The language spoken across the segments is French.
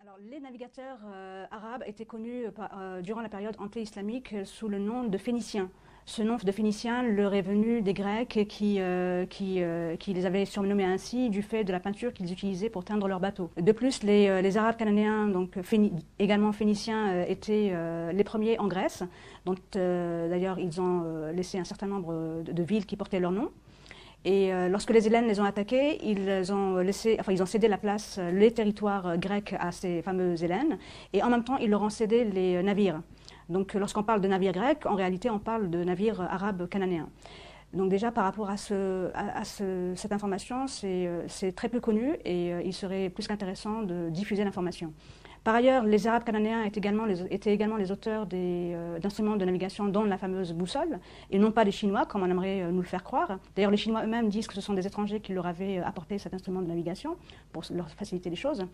Alors, les navigateurs arabes étaient connus durant la période anté-islamique sous le nom de Phéniciens. Ce nom de Phéniciens leur est venu des Grecs qui les avaient surnommés ainsi du fait de la peinture qu'ils utilisaient pour teindre leurs bateaux. De plus, les Arabes cananéens, donc également phéniciens, étaient les premiers en Grèce. Donc, d'ailleurs, ils ont laissé un certain nombre de villes qui portaient leur nom. Et lorsque les Hellènes les ont attaqués, ils ont cédé la place, les territoires grecs à ces fameux Hellènes, et en même temps, ils leur ont cédé les navires. Donc, lorsqu'on parle de navires grecs, en réalité, on parle de navires arabes cananéens. Donc déjà, par rapport à cette information, c'est très peu connu et il serait plus qu'intéressant de diffuser l'information. Par ailleurs, les Arabes cananéens étaient également les auteurs d'instruments de navigation, dont la fameuse boussole, et non pas les Chinois, comme on aimerait nous le faire croire. D'ailleurs, les Chinois eux-mêmes disent que ce sont des étrangers qui leur avaient apporté cet instrument de navigation pour leur faciliter les choses.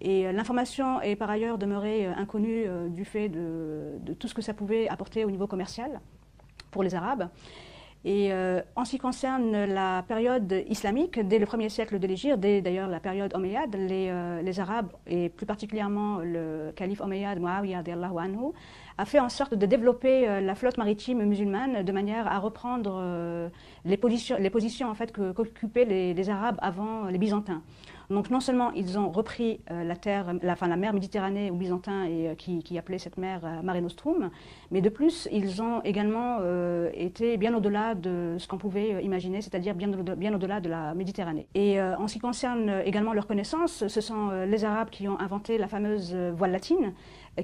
Et l'information est par ailleurs demeurée inconnue du fait de tout ce que ça pouvait apporter au niveau commercial pour les Arabes. Et en ce qui concerne la période islamique, dès le 1er siècle de l'Hégire, dès d'ailleurs la période omeyyade, les Arabes, et plus particulièrement le calife omeyyade Muawiyah radiyallahu anhu, a fait en sorte de développer la flotte maritime musulmane de manière à reprendre les positions en fait, qu'occupaient les Arabes avant les Byzantins. Donc non seulement ils ont repris la mer Méditerranée aux Byzantins et qui appelait cette mer Mare Nostrum, mais de plus ils ont également été bien au-delà de ce qu'on pouvait imaginer, c'est-à-dire bien au-delà de la Méditerranée. Et en ce qui concerne également leur connaissance, ce sont les Arabes qui ont inventé la fameuse voile latine,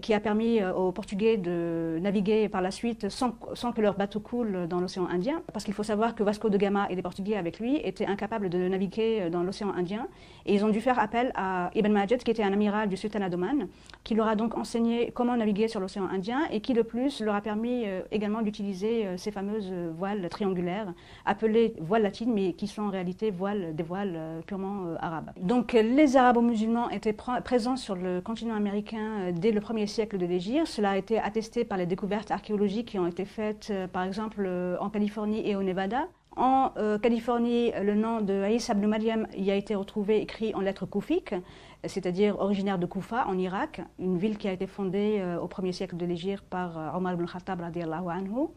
qui a permis aux Portugais de naviguer par la suite sans que leur bateau coule dans l'océan Indien. Parce qu'il faut savoir que Vasco de Gama et les Portugais avec lui étaient incapables de naviguer dans l'océan Indien. Et ils ont dû faire appel à Ibn Majid, qui était un amiral du sultanat d'Oman, qui leur a donc enseigné comment naviguer sur l'océan Indien et qui de plus leur a permis également d'utiliser ces fameuses voiles triangulaires, appelées voiles latines, mais qui sont en réalité des voiles purement arabes. Donc les arabo-musulmans étaient présents sur le continent américain dès le 1er siècle de l'Hégire. Cela a été attesté par les découvertes archéologiques qui ont été faites par exemple en Californie et au Nevada. En Californie, le nom de Aïssa ibn Maryam y a été retrouvé écrit en lettres koufiques, c'est-à-dire originaire de Koufa en Irak, une ville qui a été fondée au 1er siècle de l'Hégire par Omar ibn Khattab radiyallahu anhu.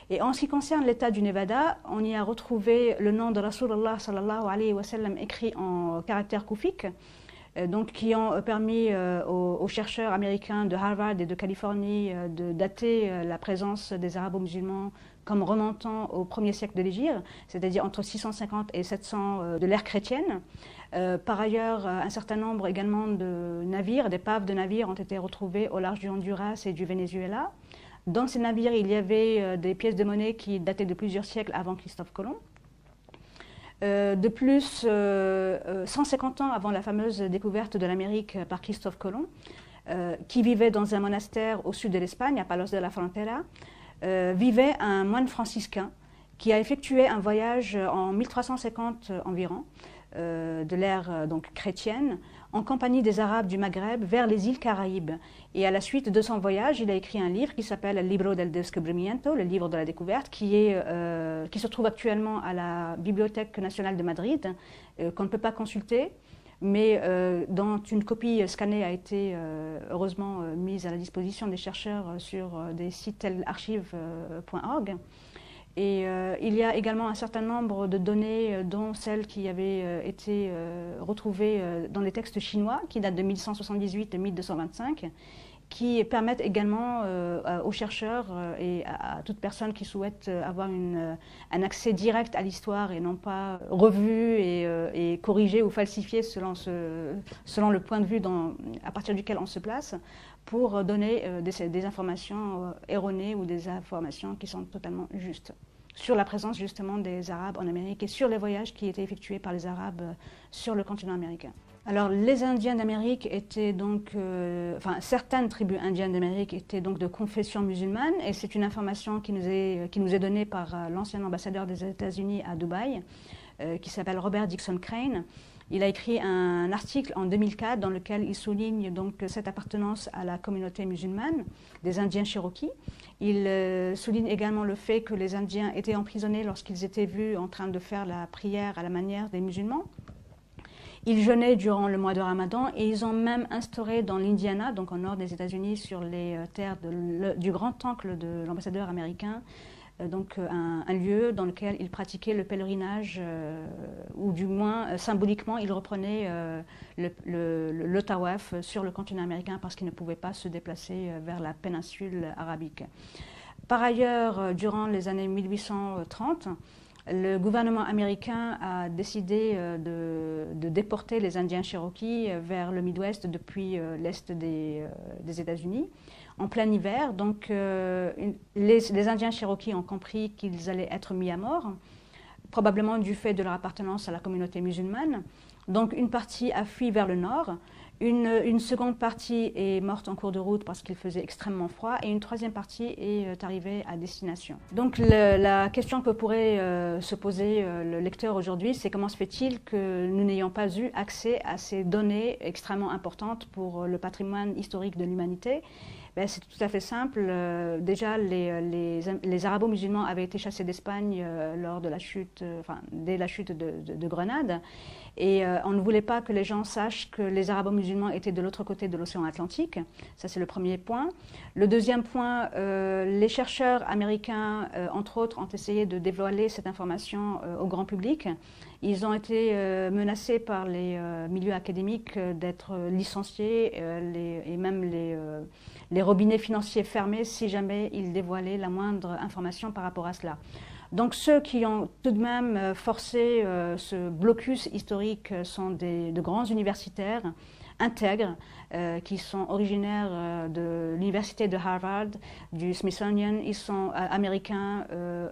Et en ce qui concerne l'état du Nevada, on y a retrouvé le nom de Rasulullah sallallahu alayhi wa sallam écrit en caractères koufiques, donc qui ont permis aux chercheurs américains de Harvard et de Californie de dater la présence des arabo-musulmans comme remontant au 1er siècle de l'Hégire, c'est-à-dire entre 650 et 700 de l'ère chrétienne. Par ailleurs, un certain nombre également de navires, d'épaves de navires ont été retrouvés au large du Honduras et du Venezuela. Dans ces navires, il y avait des pièces de monnaie qui dataient de plusieurs siècles avant Christophe Colomb. De plus, 150 ans avant la fameuse découverte de l'Amérique par Christophe Colomb, qui vivait dans un monastère au sud de l'Espagne, à Palos de la Frontera, vivait un moine franciscain qui a effectué un voyage en 1350 environ, de l'ère donc chrétienne, en compagnie des Arabes du Maghreb vers les îles Caraïbes. Et à la suite de son voyage, il a écrit un livre qui s'appelle El Libro del Descubrimiento, le livre de la découverte, qui se trouve actuellement à la Bibliothèque nationale de Madrid, qu'on ne peut pas consulter, mais dont une copie scannée a été heureusement mise à la disposition des chercheurs sur des sites tels archives.org. Et il y a également un certain nombre de données, dont celles qui avaient été retrouvées dans les textes chinois, qui datent de 1178 et 1225, qui permettent également aux chercheurs et à toute personne qui souhaite avoir un accès direct à l'histoire et non pas revu et corrigé ou falsifié selon le point de vue à partir duquel on se place, pour donner des informations erronées ou des informations qui sont totalement justes sur la présence justement des Arabes en Amérique et sur les voyages qui étaient effectués par les Arabes sur le continent américain. Alors les Indiens d'Amérique étaient donc, certaines tribus indiennes d'Amérique étaient donc de confession musulmane, et c'est une information qui nous est donnée par l'ancien ambassadeur des États-Unis à Dubaï, qui s'appelle Robert Dixon Crane. Il a écrit un article en 2004 dans lequel il souligne donc cette appartenance à la communauté musulmane des Indiens Cherokees. Il souligne également le fait que les Indiens étaient emprisonnés lorsqu'ils étaient vus en train de faire la prière à la manière des musulmans. Ils jeûnaient durant le mois de Ramadan et ils ont même instauré dans l'Indiana, donc au nord des États-Unis, sur les terres du grand oncle de l'ambassadeur américain, donc un lieu dans lequel ils pratiquaient le pèlerinage, ou du moins symboliquement ils reprenaient le tawaf sur le continent américain parce qu'ils ne pouvaient pas se déplacer vers la péninsule arabique. Par ailleurs, durant les années 1830, le gouvernement américain a décidé de déporter les Indiens Cherokees vers le Midwest depuis l'est des États-Unis en plein hiver. Donc les Indiens Cherokees ont compris qu'ils allaient être mis à mort, probablement du fait de leur appartenance à la communauté musulmane. Donc une partie a fui vers le nord. Une seconde partie est morte en cours de route parce qu'il faisait extrêmement froid et une troisième partie est arrivée à destination. Donc la question que pourrait se poser le lecteur aujourd'hui, c'est comment se fait-il que nous n'ayons pas eu accès à ces données extrêmement importantes pour le patrimoine historique de l'humanité? C'est tout à fait simple. Déjà, les arabo-musulmans avaient été chassés d'Espagne lors de la chute, dès la chute de Grenade. Et on ne voulait pas que les gens sachent que les arabo-musulmans étaient de l'autre côté de l'océan Atlantique. Ça, c'est le premier point. Le deuxième point, les chercheurs américains, entre autres, ont essayé de dévoiler cette information au grand public. Ils ont été menacés par les milieux académiques d'être licenciés et même les robinets financiers fermés si jamais ils dévoilaient la moindre information par rapport à cela. Donc ceux qui ont tout de même forcé ce blocus historique sont de grands universitaires intègres qui sont originaires de l'université de Harvard, du Smithsonian. Ils sont américains,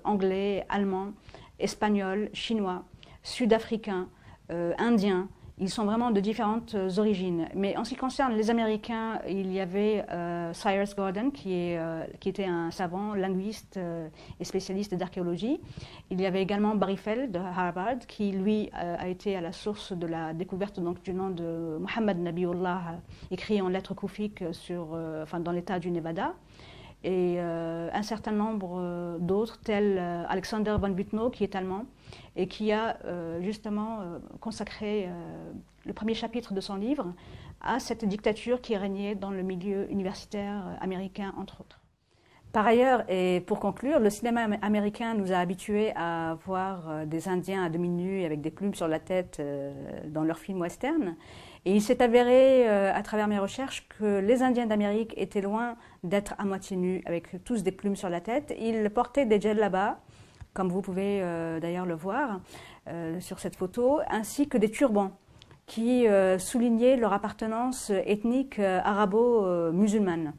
anglais, allemands, espagnols, chinois, sud-africains, indiens. Ils sont vraiment de différentes origines. Mais en ce qui concerne les Américains, il y avait Cyrus Gordon, qui était un savant, linguiste et spécialiste d'archéologie. Il y avait également Barry Feld de Harvard, qui lui a été à la source de la découverte donc, du nom de Muhammad Nabiullah, écrit en lettres koufiques dans l'état du Nevada. Et un certain nombre d'autres, tels Alexander von Bütow, qui est allemand, et qui a justement consacré le premier chapitre de son livre à cette dictature qui régnait dans le milieu universitaire américain, entre autres. Par ailleurs, et pour conclure, le cinéma américain nous a habitués à voir des Indiens à demi nus avec des plumes sur la tête dans leurs films western. Et il s'est avéré, à travers mes recherches, que les Indiens d'Amérique étaient loin d'être à moitié nus, avec tous des plumes sur la tête. Ils portaient des djellabas, comme vous pouvez d'ailleurs le voir sur cette photo, ainsi que des turbans qui soulignaient leur appartenance ethnique arabo-musulmane.